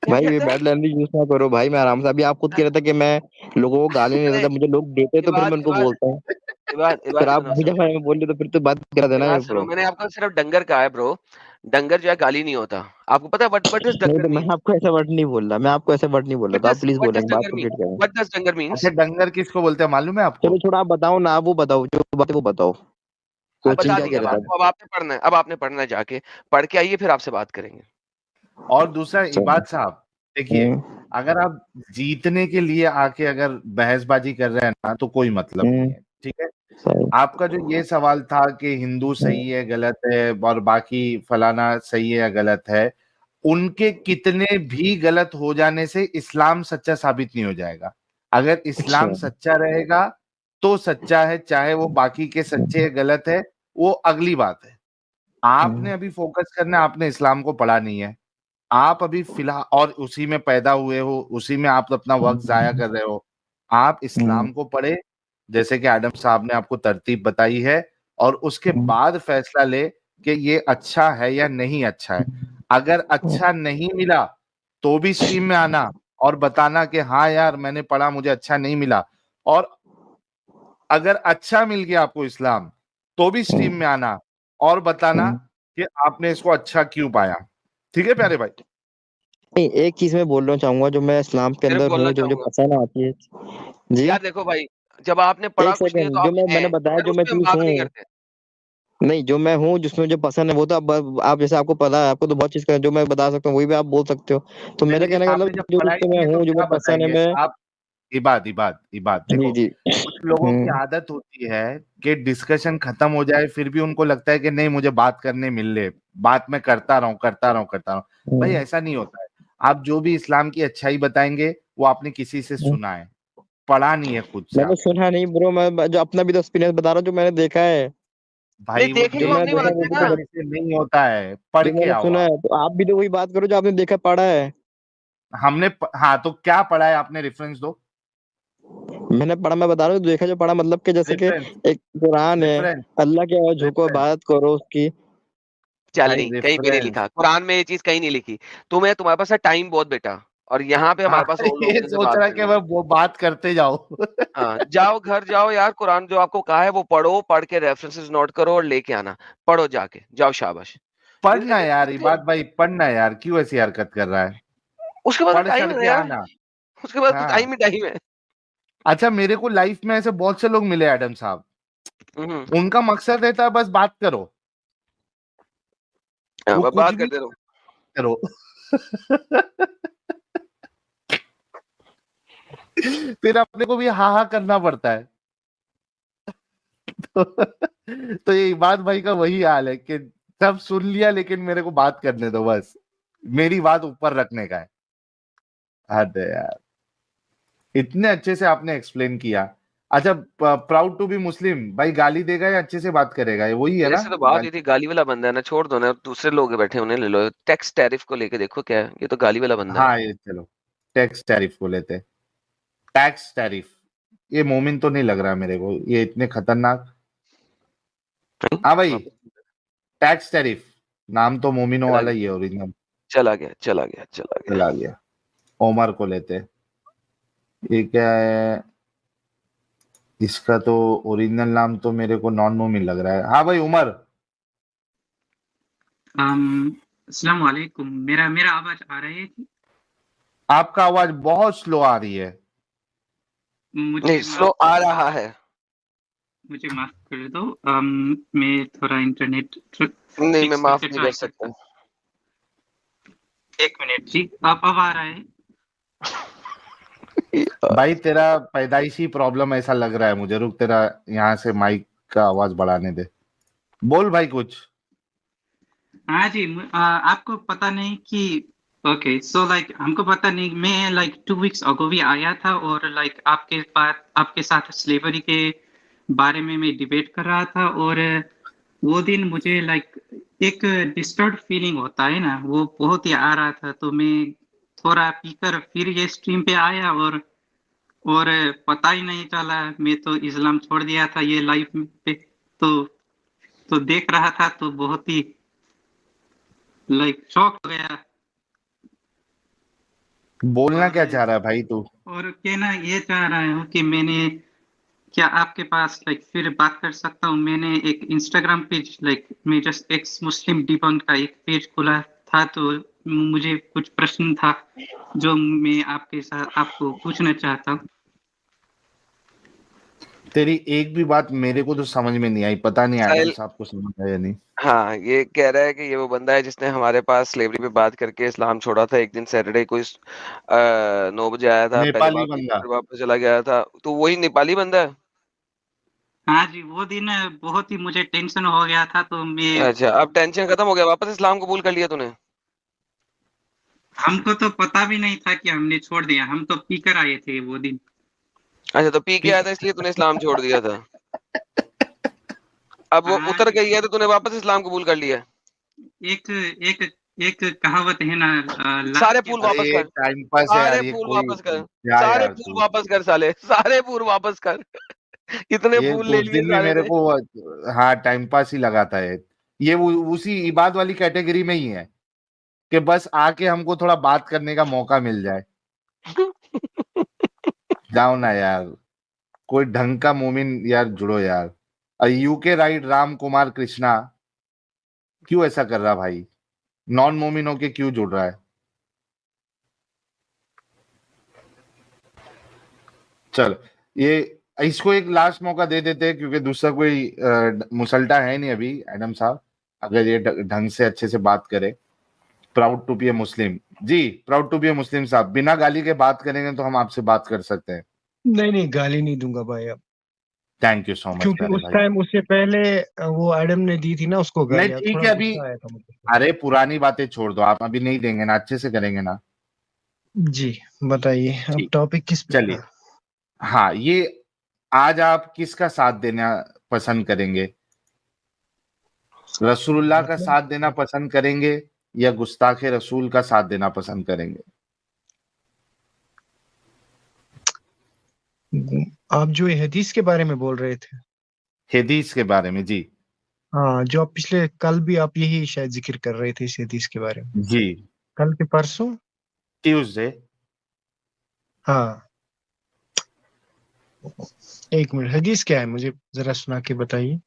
Speaker 3: क्या
Speaker 10: भाई ये
Speaker 3: कहता है?
Speaker 10: बैड लैंग्वेज यूज ना करो भाई, मैं आराम से, अभी आप खुद कह रहे थे कि मैं लोगों को गाली नहीं
Speaker 3: अरे
Speaker 10: देता, मुझे लोग देते तो फिर
Speaker 3: इबाद
Speaker 10: मैं उनको
Speaker 3: इबाद
Speaker 10: बोलता हूँ, फिर
Speaker 3: इबाद
Speaker 10: आप
Speaker 3: सुनो
Speaker 10: भी
Speaker 3: सुनो
Speaker 10: जब मैं बोल रहे तो फिर तो बात करा देना
Speaker 3: इबाद
Speaker 10: ये
Speaker 3: सुनो,
Speaker 10: ब्रो।
Speaker 3: मैंने आपको सिर्फ डंगर कहा है ब्रो। डंगर जो है गाली नहीं होता। आपको पता है व्हाट डज़
Speaker 10: नहीं
Speaker 3: डंगर
Speaker 10: तो मैं
Speaker 3: मीन्स?
Speaker 10: आपको ऐसा वर्ड नहीं बोल रहा, मैं आपको ऐसा वर्ड नहीं बोल रहा, तो आप प्लीज
Speaker 3: व्हाट
Speaker 10: बोलें,
Speaker 3: डज़
Speaker 10: बात
Speaker 3: डंगर मीन?
Speaker 10: कंप्लीट करें।
Speaker 3: व्हाट डज़ डंगर
Speaker 2: अच्छा,
Speaker 3: मीन्स?
Speaker 2: डंगर किसको बोलते हैं मालूम है आपको?
Speaker 10: चलो छोड़ा, आप बताओ ना, आप वो बताओ जो बात है वो बताओ,
Speaker 3: अब
Speaker 10: कोचिंग
Speaker 3: बता
Speaker 10: क्या
Speaker 3: दी
Speaker 10: कह
Speaker 3: अब
Speaker 10: रहे थे
Speaker 3: आपको,
Speaker 10: आप?
Speaker 3: अब आपने पढ़ना है जाके। पढ़ के आइए फिर आपसे बात करेंगे।
Speaker 2: और दूसरा
Speaker 10: चलो।
Speaker 2: इबाद साहब, देखिए,
Speaker 10: हम्म
Speaker 2: अगर आप जीतने के लिए आके अगर बहसबाजी कर रहे हैं ना, तो कोई मतलब नहीं
Speaker 10: हम्म,
Speaker 2: है, ठीक है।
Speaker 10: सही।
Speaker 2: आपका जो ये सवाल था कि हिंदू सही है गलत है और बाकी फलाना सही है या गलत है, उनके कितने भी गलत हो जाने से इस्लाम सच्चा साबित नहीं हो जाएगा। अगर
Speaker 10: अच्छा
Speaker 2: इस्लाम सच्चा रहेगा तो सच्चा है, चाहे वो बाकी के सच्चे है गलत है, वो अगली बात है। आपने
Speaker 10: हम्म,
Speaker 2: अभी फोकस करना है, आपने इस्लाम को पढ़ा नहीं है। आप अभी फिलहाल और उसी में पैदा हुए हो, उसी में आप अपना वक्त जाया कर रहे हो। आप
Speaker 10: हम्म,
Speaker 2: इस्लाम को पढ़े, जैसे कि एडम साहब ने आपको तरतीब बताई है, और उसके बाद फैसला ले कि ये अच्छा है या नहीं अच्छा है। अगर अच्छा नहीं मिला तो भी स्ट्रीम में आना और बताना कि हाँ यार मैंने पढ़ा, मुझे अच्छा नहीं मिला। और अगर अच्छा मिल गया आपको इस्लाम, तो भी स्ट्रीम में आना और बताना
Speaker 10: हम्म।
Speaker 2: कि आपने इसको अच्छा क्यों पाया। ठीक है प्यारे भाई?
Speaker 10: नहीं, एक चीज मैं बोलना चाहूंगा, जो मैं इस्लाम के
Speaker 3: सिर्फ
Speaker 10: अंदर
Speaker 3: बोलना
Speaker 10: हूँ, जो मुझे
Speaker 3: चाहूँगा।
Speaker 10: पसंद आती है। जी,
Speaker 3: यार देखो भाई, जब आपने पढ़ा
Speaker 10: एक
Speaker 3: कुछ नहीं है तो
Speaker 10: सेकंड, जो
Speaker 3: आप
Speaker 10: मैं
Speaker 3: हैं,
Speaker 10: मैंने बताया
Speaker 3: फिर
Speaker 10: जो
Speaker 3: उस
Speaker 10: मैं
Speaker 3: पे हम
Speaker 10: चीज
Speaker 3: बात नहीं
Speaker 10: हूँ,
Speaker 3: करते।
Speaker 10: नहीं जो मैं हूँ जिसमें जो पसंद है वो तो आप जैसे आपको पता है, आपको तो बहुत चीज का जो मैं बता सकता हूँ वही भी आप बोल सकते हो, तो मेरा
Speaker 2: लेकिन
Speaker 10: कहने का
Speaker 2: आपने
Speaker 10: मतलब
Speaker 2: जब
Speaker 10: जो
Speaker 2: पढ़ाई
Speaker 10: जिससे मैं
Speaker 2: नहीं है तो
Speaker 10: हूँ, जो मैं
Speaker 2: क्या
Speaker 10: पसंद है
Speaker 2: बताएंगे
Speaker 10: मैं।
Speaker 2: आप? इबाद इबाद इबाद
Speaker 10: जी
Speaker 2: देखो,
Speaker 10: जी।
Speaker 2: कुछ लोगों की आदत होती है कि डिस्कशन खत्म हो जाए फिर भी उनको लगता है कि नहीं मुझे बात करने मिल ले, बात मैं करता रहूं करता रहूं करता रहूं। भाई
Speaker 10: हम्म,
Speaker 2: ऐसा नहीं होता है। आप जो भी इस्लाम की अच्छाई बताएंगे वो आपने किसी से
Speaker 10: हम्म।
Speaker 2: सुना है, पढ़ा नहीं है खुद से
Speaker 10: मैंने
Speaker 2: आपने।
Speaker 10: सुना नहीं ब्रो, मैं जो अपना भी तो एक्सपीरियंस बता रहा हूँ, जो मैंने देखा है,
Speaker 3: नहीं
Speaker 2: भाई वो
Speaker 3: देखे
Speaker 10: जो
Speaker 3: को हम
Speaker 10: मैंने
Speaker 3: नहीं
Speaker 10: देखा
Speaker 2: देखने
Speaker 10: है वो
Speaker 3: मानते
Speaker 10: भी
Speaker 3: ना।
Speaker 10: तो
Speaker 2: सुनने से नहीं होता है, पढ़
Speaker 10: जो
Speaker 2: के
Speaker 10: मैंने
Speaker 2: आओ
Speaker 10: सुना
Speaker 2: आप।
Speaker 10: है, तो आप भी तो वही बात करो जो आपने देखा पढ़ा है।
Speaker 2: हाँ, तो क्या पढ़ा है आपने? रेफरेंस दो।
Speaker 10: मैंने पढ़ा, मैं बता रहा हूँ, देखा जो पढ़ा मतलब कि जैसे कि
Speaker 2: रेफरेंस,
Speaker 10: एक कुरान है,
Speaker 2: रेफरेंस,
Speaker 10: अल्लाह के और झुको,
Speaker 2: रेफरेंस
Speaker 10: इबादत करो उसकी।
Speaker 3: चल
Speaker 2: भाई,
Speaker 3: नहीं, कहीं पे नहीं
Speaker 2: रेफरेंस।
Speaker 3: लिखा कुरान में, ये चीज कहीं नहीं लिखी। तुम्हारे पास है टाइम बहुत बेटा, और यहाँ पे
Speaker 2: हाँ,
Speaker 3: हमारे पास और लोग
Speaker 2: ये
Speaker 3: हैं जिनसे
Speaker 2: सोच
Speaker 3: बात
Speaker 2: रहा है कि
Speaker 3: करनी
Speaker 2: मैं
Speaker 3: है।
Speaker 2: वो बात करते जाओ।
Speaker 3: हाँ, जाओ घर जाओ यार, कुरान जो आपको कहा है वो पढ़ो, पढ़ के रेफरेंसेस नोट करो और लेके आना। पढ़ो जाके, जाओ शाबाश।
Speaker 2: पढ़ना
Speaker 3: जिंदगी
Speaker 2: यार,
Speaker 3: में
Speaker 2: इबाद भाई, पढ़ना यार, क्यों ऐसी हरकत कर रहा है?
Speaker 3: उसके पास
Speaker 2: पढ़
Speaker 3: टाइम
Speaker 2: चढ़
Speaker 3: है ना
Speaker 2: के
Speaker 3: यार,
Speaker 2: आना।
Speaker 3: उसके पास तो
Speaker 2: हाँ,
Speaker 3: टाइम ही टाइम है।
Speaker 2: अच्छा, मेरे को लाइफ में ऐसे बहुत से लोग मिले एडम साहब,
Speaker 3: हम्म।
Speaker 2: उनका मकसद रहता है बस बात करो,
Speaker 3: हाँ,
Speaker 2: वो
Speaker 3: बस
Speaker 2: कुछ
Speaker 3: बात
Speaker 2: भी
Speaker 3: करते रहो।
Speaker 2: करो। फिर अपने को भी हाँ हाँ करना पड़ता है। तो ये इबाद भाई का वही हाल है कि सब सुन लिया, लेकिन मेरे को बात करने दो, बस मेरी बात ऊपर रखने का है। हद है यार, इतने अच्छे से आपने एक्सप्लेन किया। अच्छा, प्राउड टू बी मुस्लिम भाई, गाली देगा या अच्छे से बात करेगा? ये वही है
Speaker 3: मेरे
Speaker 2: ना?
Speaker 3: से तो बात हुई
Speaker 2: गाली।
Speaker 3: थी, गाली वाला बंदा है ना, छोड़ दो ना, दूसरे लोग बैठे उन्हें ले लो। टैक्स टैरिफ को लेके देखो क्या है, ये तो गाली वाला बंदा है।
Speaker 2: हाँ, ये चलो, टैक्स टैरिफ को लेते हैं। टैक्स टैरिफ, ये मोमिन तो नहीं लग रहा मेरे को, ये इतने खतरनाक। हाँ भाई, टैक्स टैरिफ, नाम तो मोमिनो
Speaker 3: चला
Speaker 2: वाला
Speaker 3: गया,
Speaker 2: ही है ओरिजिनल।
Speaker 3: चला गया, चला गया, चला गया।
Speaker 2: चला गया। ओमर को लेते हैं। ये क्या है? इसका तो ओरिजिनल नाम तो मेरे को नॉन मोमिन लग रहा है। हाँ भाई, उमर।
Speaker 5: अस्सलाम वालेकुम, मेरा मेरा आवाज आ रही है कि?
Speaker 2: आपका आवाज बहुत स्लो आ रही है।
Speaker 5: मुझे
Speaker 3: नहीं, स्लो
Speaker 5: माफ
Speaker 3: आ रहा है।
Speaker 5: मुझे माफ कर दो। मैं थोड़ा इंटरनेट
Speaker 3: नहीं, मैं
Speaker 5: फिक्स
Speaker 3: माफ
Speaker 5: करके
Speaker 3: नहीं कर
Speaker 5: ट्राई
Speaker 3: सकता।
Speaker 5: करता हूँ। एक मिनट जी, अब आ रहा है?
Speaker 2: भाई, तेरा पैदाइशी प्रॉब्लम ऐसा लग रहा है मुझे। रुक, तेरा यहाँ से माइक का आवाज बढ़ाने दे। बोल भाई कुछ।
Speaker 5: हाँ जी, आपको पता नहीं कि ओके, सो लाइक हमको पता नहीं, मैं लाइक 2 वीक्स अगो भी आया था और लाइक आपके साथ स्लेवरी के बारे में मैं डिबेट कर रहा था, और वो दिन मुझे लाइक एक डिस्टर्ब फीलिंग होता है ना, वो बहुत ही आ रहा था, तो मैं थोड़ा पीकर फिर ये स्ट्रीम पे आया, और पता ही नहीं चला, मैं तो इस्लाम छोड़ दिया था ये लाइफ पे। तो देख रहा था तो बहुत ही लाइक शॉक हो गया।
Speaker 2: बोलना
Speaker 5: और
Speaker 2: क्या चाह रहा है भाई तू?
Speaker 5: और कहना ये चाह रहा हूँ कि क्या आपके पास लाइक फिर बात कर सकता हूँ? मैंने एक इंस्टाग्राम पेज, लाइक मैं जस्ट एक्स मुस्लिम डिबंक का एक पेज खोला था, तो मुझे कुछ प्रश्न था जो मैं आपके साथ आपको पूछना चाहता हूँ।
Speaker 2: तेरी एक भी बात मेरे को तो समझ में नहीं आई, पता नहीं एडम
Speaker 3: साहिल,
Speaker 2: साहब को समझ आया नहीं।
Speaker 3: हाँ, ये कह रहा है कि ये वो बंदा है जिसने हमारे पास स्लेवरी पे बात करके इस्लाम छोड़ा था। एक दिन सैटरडे को 9 बजे आया था, पहले
Speaker 2: नेपाली
Speaker 3: बात की,
Speaker 2: बंदा।
Speaker 3: फिर वापस चला गया था। तो वही नेपाली बंदा है?
Speaker 5: हाँ जी, वो दिन बहुत ही मुझे टेंशन हो गया था, तो मैं
Speaker 3: अच्छा, अब टेंशन खत्म हो गया, वापस इस्लाम कबूल कर लिया तूने?
Speaker 5: हमको तो पता भी नहीं था कि हमने छोड़ दिया, हम तो पीकर आए थे वो दिन।
Speaker 3: अच्छा, तो पी के आया था इसलिए तूने इस्लाम छोड़ दिया था। अब वो
Speaker 5: हाँ
Speaker 3: उतर
Speaker 5: जी,
Speaker 3: गई है तो तूने वापस इस्लाम कबूल कर लिया है।
Speaker 5: एक एक एक कहावत है ना, लाख
Speaker 3: सारे
Speaker 5: के
Speaker 3: फूल
Speaker 2: अरे
Speaker 3: वापस
Speaker 2: ये
Speaker 3: कर,
Speaker 2: टाइम पास है
Speaker 3: सारे
Speaker 2: यार, ये
Speaker 3: फूल
Speaker 2: कोई
Speaker 3: वापस कर,
Speaker 2: क्या
Speaker 3: सारे
Speaker 2: यार
Speaker 3: फूल
Speaker 2: तू?
Speaker 3: वापस कर साले, सारे फूल वापस कर। इतने
Speaker 2: ये
Speaker 3: फूल ले
Speaker 2: उस
Speaker 3: लिए
Speaker 2: दिन भी
Speaker 3: साले
Speaker 2: मेरे
Speaker 3: ने।
Speaker 2: को, हाँ, टाइम पास ही लगाता है। ये उसी इबाद वाली कैटेगरी में ही है कि बस आके हमको थोड़ा बात करने का मौका मिल जाए। जाओ ना यार, कोई ढंग का मोमिन यार, जुड़ो यार। यूके राइट राम कुमार कृष्णा, क्यों ऐसा कर रहा भाई? नॉन मोमिन होके क्यों जुड़ रहा है? चल, ये इसको एक लास्ट मौका दे देते हैं, क्योंकि दूसरा कोई मुसल्टा है नहीं अभी एडम साहब। अगर ये ढंग से अच्छे से बात करे। Proud to be a Muslim. जी, proud to be a Muslim साहब, बिना गाली के बात करेंगे तो हम आपसे बात कर सकते हैं।
Speaker 11: नहीं नहीं, गाली नहीं दूंगा भाई अब,
Speaker 2: थैंक यू सो मच
Speaker 11: क्योंकि
Speaker 2: प्यारे
Speaker 11: उस
Speaker 2: भाई।
Speaker 11: टाइम उससे पहले वो एडम ने दी थी ना उसको
Speaker 2: नहीं,
Speaker 11: गालियां,
Speaker 2: ठीक
Speaker 11: थोड़ा
Speaker 2: है अभी।
Speaker 11: गुस्सा आया था मुझे।
Speaker 2: अरे, पुरानी बातें छोड़ दो, आप अभी नहीं देंगे ना, अच्छे से करेंगे ना?
Speaker 11: जी बताइए, अब
Speaker 2: ठीक,
Speaker 11: टॉपिक किस पे
Speaker 2: चलिए।
Speaker 11: था?
Speaker 2: हाँ, ये आज आप किसका साथ देना पसंद करेंगे? रसूलुल्लाह का
Speaker 11: मतलब
Speaker 2: साथ देना पसंद करेंगे या गुस्ताखे रसूल का साथ देना पसंद करेंगे?
Speaker 11: आप जो ये हदीस के बारे में बोल रहे थे,
Speaker 2: हदीस के बारे में, जी
Speaker 11: हाँ, जो आप पिछले कल भी आप यही शायद जिक्र कर रहे थे इस हदीस के बारे में,
Speaker 2: जी,
Speaker 11: कल के परसों।
Speaker 2: ट्यूसडे।
Speaker 11: हाँ, एक मिनट, हदीस क्या है मुझे जरा सुना के बताइए।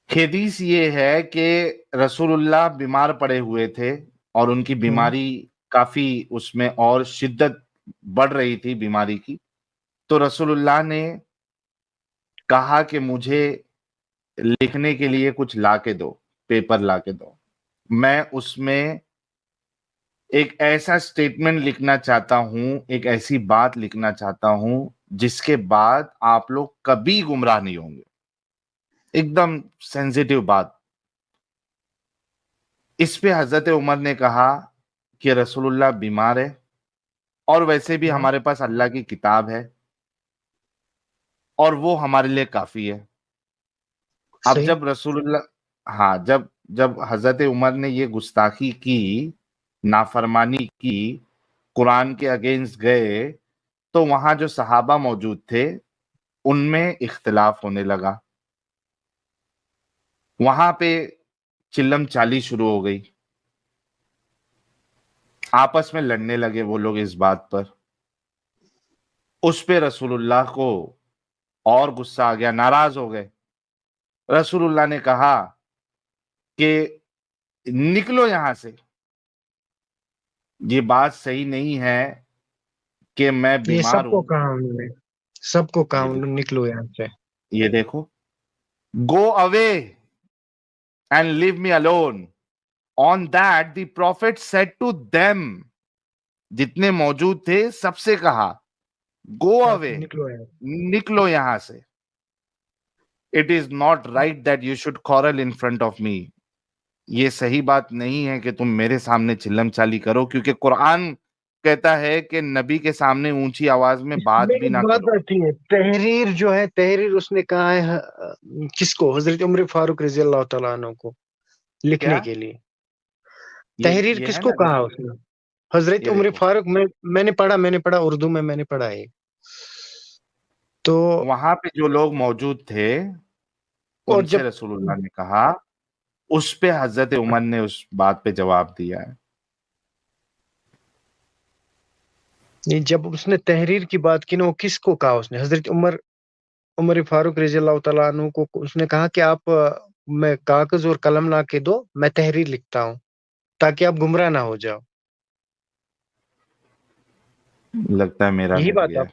Speaker 2: हदीस ये है कि रसूलुल्लाह बीमार पड़े हुए थे और उनकी बीमारी काफी उसमें और शिद्दत बढ़ रही थी बीमारी की। तो रसूलुल्लाह ने कहा कि मुझे लिखने के लिए कुछ ला के दो, पेपर ला के दो। मैं उसमें एक ऐसा स्टेटमेंट लिखना चाहता हूं, एक ऐसी बात लिखना चाहता हूं जिसके बाद आप लोग कभी गुमराह नहीं होंगे। एकदम सेंसिटिव बात। इस पे हजरत उमर ने कहा कि रसूलुल्लाह बीमार है और वैसे भी हमारे पास अल्लाह की किताब है और वो हमारे लिए काफी है। अब जब रसूलुल्लाह, हाँ, जब जब हजरत उमर ने ये गुस्ताखी की, नाफरमानी की, कुरान के अगेंस्ट गए, तो वहां जो सहाबा मौजूद थे उनमें इख्तिलाफ होने लगा। वहां पे चिल्लम चाली शुरू हो गई, आपस में लड़ने लगे वो लोग इस बात पर। उस पे रसूलुल्लाह को और गुस्सा आ गया, नाराज हो गए। रसूलुल्लाह ने कहा कि निकलो यहां से, ये बात सही नहीं है कि मैं
Speaker 11: ये
Speaker 2: बीमार
Speaker 11: सबको
Speaker 2: हूं।
Speaker 11: कहा उन्होंने, सबको कहा उन्होंने निकलो यहाँ से।
Speaker 2: ये देखो, go away and leave me alone. On that the prophet said to them, जितने मौजूद थे सबसे कहा, गो अवे, निकलो यहां से। It is not right that you should quarrel in front of me. ये सही बात नहीं है कि तुम मेरे सामने चिल्लम चाली करो, क्योंकि कुरान कहता है कि नबी के सामने ऊंची आवाज में बात भी ना
Speaker 11: बात
Speaker 2: करो।
Speaker 11: आती है तहरीर जो है, तहरीर उसने कहा है किसको? हजरत उमर फारूक रजी अल्लाह तआला अन्हु को लिखने
Speaker 2: क्या?
Speaker 11: के लिए।
Speaker 2: ये
Speaker 11: तहरीर
Speaker 2: है
Speaker 11: किसको
Speaker 2: ना,
Speaker 11: कहा उसने? हजरत
Speaker 2: ये
Speaker 11: उमर
Speaker 2: देखो,
Speaker 11: फारूक। मैंने पढ़ा उर्दू में, मैंने पढ़ा है। तो
Speaker 2: वहां पे जो लोग मौजूद थे
Speaker 11: और
Speaker 2: उनसे
Speaker 11: जब
Speaker 2: रसूलुल्लाह ने कहा, उस पे हजरत उमर ने उस बात पे जवाब दिया है।
Speaker 11: नहीं, जब उसने तहरीर की बात की ना, वो किसको कहा उसने? हजरत उमर फारूक रजी अल्लाह तआला अन्हु को उसने कहा कि आप मैं कागज और कलम ला के दो, मैं तहरीर लिखता हूँ ताकि आप गुमराह ना हो जाओ।
Speaker 2: लगता है मेरा
Speaker 11: यही
Speaker 2: लग
Speaker 11: बात
Speaker 2: गया।
Speaker 11: आप,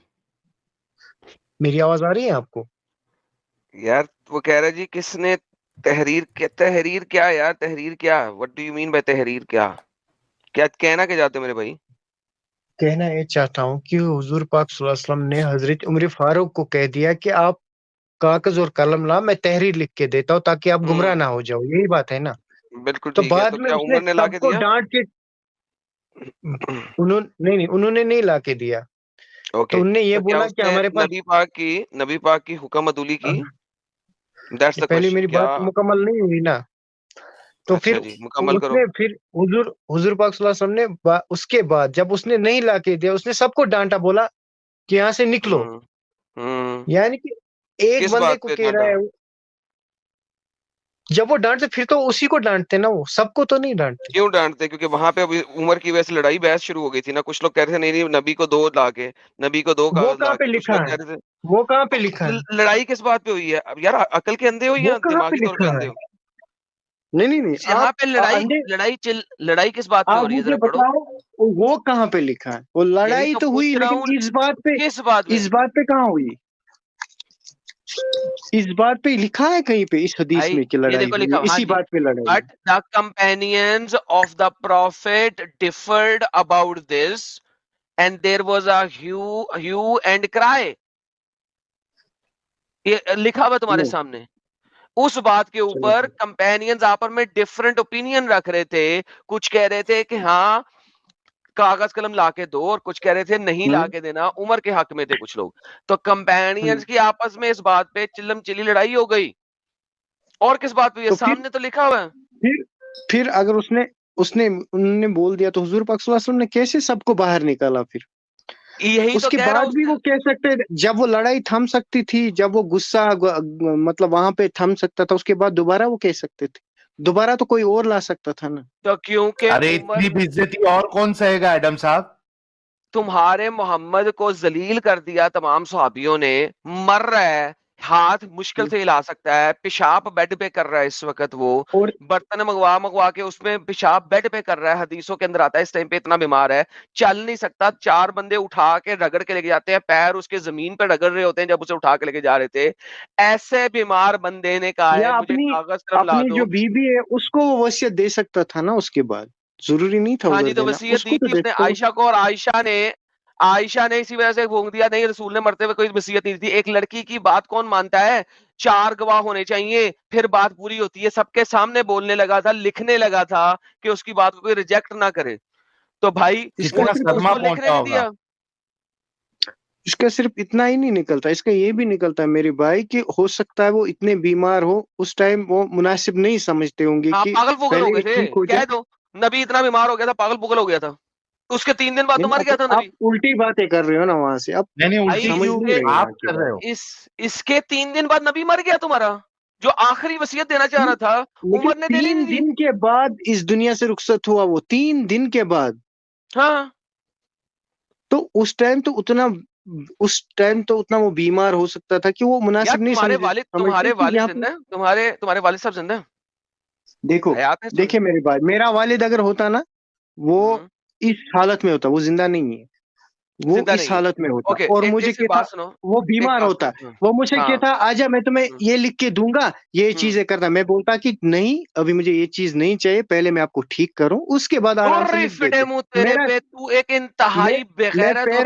Speaker 11: मेरी आवाज आ रही है आपको?
Speaker 3: यार वो कह रहा है जी किसने तहरीर क्या यार, तहरीर क्या? What do you mean by तहरीर? क्या क्या कहना क्या चाहते हो मेरे भाई?
Speaker 11: कहना ये चाहता हूँ कि हुजूर पाक सल्लल्लाहु अलैहि वसल्लम ने हजरत उमर फारूक को कह दिया कि आप कागज और कलम ला, मैं तहरीर लिख के देता हूँ ताकि आप गुमराह ना हो जाओ। यही बात है ना?
Speaker 3: बिल्कुल
Speaker 11: तो
Speaker 3: ठीक है।
Speaker 11: बाद
Speaker 3: तो
Speaker 11: में
Speaker 3: क्या
Speaker 11: उसने
Speaker 3: उमर ने ला के
Speaker 11: सबको
Speaker 3: दिया?
Speaker 11: डांट के उन्होंने नहीं ला के दिया।
Speaker 3: ओके,
Speaker 11: तो उनने ये
Speaker 3: तो क्या
Speaker 11: बोला कि
Speaker 3: उसने
Speaker 11: हमारे पास
Speaker 3: नबी पाक की हुक्म अदुली की? दैट्स द
Speaker 11: पहले
Speaker 3: क्वेश्चन।
Speaker 11: मेरी
Speaker 3: क्या?
Speaker 11: बात मुकम्मल नहीं हुई ना। तो फिर
Speaker 3: अच्छा जी, मुकम्मल करो।
Speaker 11: उसने फिर हुजूर पाक सल्लल्लाहु अलैहि वसल्लम ने उसके बाद जब उसने नहीं ला के दिया, उसने सबको डांटा, बोला कि यहाँ से निकलो। यानी कि एक
Speaker 3: किस
Speaker 11: बंदे
Speaker 3: बात
Speaker 11: को
Speaker 3: पे
Speaker 11: कह रहा
Speaker 3: डांटा?
Speaker 11: है। जब वो डांटते फिर तो उसी को डांटते ना, वो सबको तो नहीं डांटते।
Speaker 3: क्यों डांटते? क्योंकि वहां पे अभी उमर की वजह से लड़ाई बहस शुरू हो गई थी ना। कुछ लोग कह रहे थे नहीं नहीं, नबी को दो
Speaker 11: वो
Speaker 3: कागज
Speaker 11: कहाँ
Speaker 3: ला
Speaker 11: पे
Speaker 3: के। कुछ
Speaker 11: लिखा
Speaker 3: लोग
Speaker 11: है?
Speaker 3: कह रहे थे।
Speaker 11: वो कहाँ पे
Speaker 3: तो
Speaker 11: लिखा है?
Speaker 3: लड़ाई किस बात पे हुई है? अब यार अकल के अंधे हो
Speaker 11: वो
Speaker 3: या
Speaker 11: कहाँ पे
Speaker 3: दिमागी तौर पे
Speaker 11: लिखा
Speaker 3: अंधे
Speaker 11: है?
Speaker 3: हो?
Speaker 11: नहीं,
Speaker 3: यहाँ
Speaker 11: आप
Speaker 3: पे
Speaker 11: अंधे।
Speaker 3: लड़ाई किस बात पे हो
Speaker 11: आप
Speaker 3: रही है?
Speaker 11: मुझे
Speaker 3: जरा पढ़ो।
Speaker 11: बताओ वो कहाँ पे लिखा है? वो
Speaker 3: यही
Speaker 11: लड़ाई
Speaker 3: तो
Speaker 11: तो हुई,
Speaker 3: पूछ रहा
Speaker 11: लेकिन
Speaker 3: हूँ,
Speaker 11: इस बात पे,
Speaker 3: किस बात पे?
Speaker 11: कहाँ हुई? इस बात पे लिखा है कहीं पे इस हदीस
Speaker 3: भाई
Speaker 11: में कि
Speaker 3: ये
Speaker 11: लड़ाई
Speaker 3: देखो
Speaker 11: हुई?
Speaker 3: लिखा, हाँ
Speaker 11: इसी
Speaker 3: जी।
Speaker 11: बात पे लड़ाई हुई।
Speaker 3: But the companions of the prophet differed about this and there was a hue and cry. ये लिखा हुआ तुम्हारे सामने। उस बात के ऊपर कंपेनियंस आपस में डिफरेंट ओपिनियन रख रहे थे। कुछ कह रहे थे कि हाँ कागज कलम लाके दो, और कुछ कह रहे थे नहीं लाके देना। उमर के हक में थे कुछ लोग। तो कंपेनियंस की आपस में इस बात पे चिल्लम चिल्ली लड़ाई हो गई। और किस बात पे? ये
Speaker 11: तो
Speaker 3: सामने तो लिखा हुआ है।
Speaker 11: फिर अगर उन्होंने बोल दिया तो हुजूर पाक सल्लल्लाहु अलैहि वसल्लम ने कैसे सबको बाहर निकाला फिर?
Speaker 3: यही तो
Speaker 11: उसके
Speaker 3: कह रहा
Speaker 11: बाद
Speaker 3: हूँ
Speaker 11: भी वो कह सकते, जब वो लड़ाई थम सकती थी, जब वो गुस्सा मतलब वहां पे थम सकता था, उसके बाद दोबारा वो कह सकते थे, दोबारा तो कोई और ला सकता था ना।
Speaker 3: तो क्योंकि
Speaker 2: अरे इतनी बेइज्जती और कौन सहेगा एडम साहब?
Speaker 3: तुम्हारे मोहम्मद को जलील कर दिया तमाम सहाबियों ने, मर रहा है, हाथ मुश्किल से हिला सकता है, पेशाब बेड पे कर रहा है इस वक्त, वो
Speaker 11: और
Speaker 3: बर्तन मंगवा के उसमें पेशाब बेड पे कर रहा है, हदीसों के अंदर आता है इस टाइम पे इतना बीमार है, चल नहीं सकता, 4 बंदे उठा के रगड़ के लेके जाते हैं, पैर उसके जमीन पे रगड़ रहे होते हैं जब उसे उठा के लेके जा रहे थे। ऐसे बीमार बंदे ने कहा
Speaker 11: या
Speaker 3: है मुझे कागज कलम ला
Speaker 11: अपनी
Speaker 3: दो।
Speaker 11: जो बीबी है उसको वो वसीयत दे सकता था ना, उसके बाद जरूरी नहीं था
Speaker 3: हाँ
Speaker 11: उधर
Speaker 3: जी, तो
Speaker 11: देना,
Speaker 3: वसीयत
Speaker 11: उसको
Speaker 3: दी
Speaker 11: तो
Speaker 3: थी उसने
Speaker 11: देखो।
Speaker 3: आयशा को, और आयशा ने इसी वजह से भूंग दिया, नहीं रसूल ने मरते हुए कोई वसीयत नहीं दी। एक लड़की की बात कौन मानता है? 4 गवाह होने चाहिए फिर बात पूरी होती है। सबके सामने बोलने लगा था, लिखने लगा था कि उसकी बात को कोई रिजेक्ट ना करे, तो भाई
Speaker 2: कितना सदमा
Speaker 3: उसको लिखने
Speaker 2: पहुंचा
Speaker 3: नहीं
Speaker 2: होगा।
Speaker 3: दिया।
Speaker 11: इसका सिर्फ इतना ही नहीं निकलता, इसका ये भी निकलता है मेरे भाई कि हो सकता है वो इतने बीमार हो, उस टाइम वो मुनासिब नहीं समझते होंगे
Speaker 3: हाँ,
Speaker 11: कि
Speaker 3: पागल पुगल हो
Speaker 11: पहले
Speaker 3: गए
Speaker 11: ये
Speaker 3: थे,
Speaker 11: ठीक हो
Speaker 3: कह
Speaker 11: जाए।
Speaker 3: दो नबी इतना बीमार हो गया था, पागल पुगल हो गया था, उसके 3 दिन बाद तो
Speaker 11: नहीं,
Speaker 3: मर गया था
Speaker 11: आप
Speaker 3: नबी।
Speaker 11: उल्टी बातें कर रहे हो ना वहां से, आप
Speaker 2: नहीं
Speaker 3: भाई
Speaker 2: उल्टी
Speaker 11: समझ
Speaker 2: क्यों
Speaker 11: नहीं रहे
Speaker 2: आप
Speaker 11: यहाँ की
Speaker 2: कर रहे
Speaker 11: बात।
Speaker 2: हो?
Speaker 3: इसके 3 दिन बाद नबी मर गया तुम्हारा, जो आखिरी वसीयत देना चाह रहा था,
Speaker 11: लेकिन
Speaker 3: उमर ने देनी
Speaker 11: 3
Speaker 3: नहीं दी।
Speaker 11: दिन के बाद इस दुनिया से रुखसत हुआ वो, 3 दिन के बाद।
Speaker 3: हाँ,
Speaker 11: तो उस टाइम तो उतना वो बीमार हो सकता था कि वो
Speaker 3: यार
Speaker 11: मुनासिब नहीं समझते
Speaker 3: तुम्हारे
Speaker 11: कि
Speaker 3: वालिद
Speaker 11: यहाँ
Speaker 3: जिंदा
Speaker 11: पे
Speaker 3: है, तुम्हारे वालिद साहब जिंदा है,
Speaker 11: देखो,
Speaker 3: हयात है इस वक्त?
Speaker 11: देखिए मेरे भाई, मेरा वालिद अगर होता ना, वो इस हालत में होता, वो जिंदा नहीं है, वो
Speaker 3: जिंदा
Speaker 11: इस
Speaker 3: नहीं है।
Speaker 11: हालत में होता
Speaker 3: ओके,
Speaker 11: और
Speaker 3: एक
Speaker 11: मुझे
Speaker 3: एक से
Speaker 11: कहता,
Speaker 3: बात सुनो,
Speaker 11: वो
Speaker 3: एक
Speaker 11: बीमार
Speaker 3: बात
Speaker 11: होता,
Speaker 3: सुनो।
Speaker 11: वो मुझे
Speaker 3: हाँ,
Speaker 11: कहता आजा मैं तुम्हें ये लिख के दूंगा, ये चीजें करना, मैं बोलता कि नहीं अभी मुझे ये चीज नहीं चाहिए, पहले मैं आपको ठीक करूं, उसके बाद आराम से
Speaker 3: और
Speaker 11: लिख
Speaker 3: फिटे
Speaker 11: देते।
Speaker 3: मुंह तेरे
Speaker 11: मेरा
Speaker 3: पे, तू एक इंतहाई
Speaker 11: मैं
Speaker 3: बेगैरत और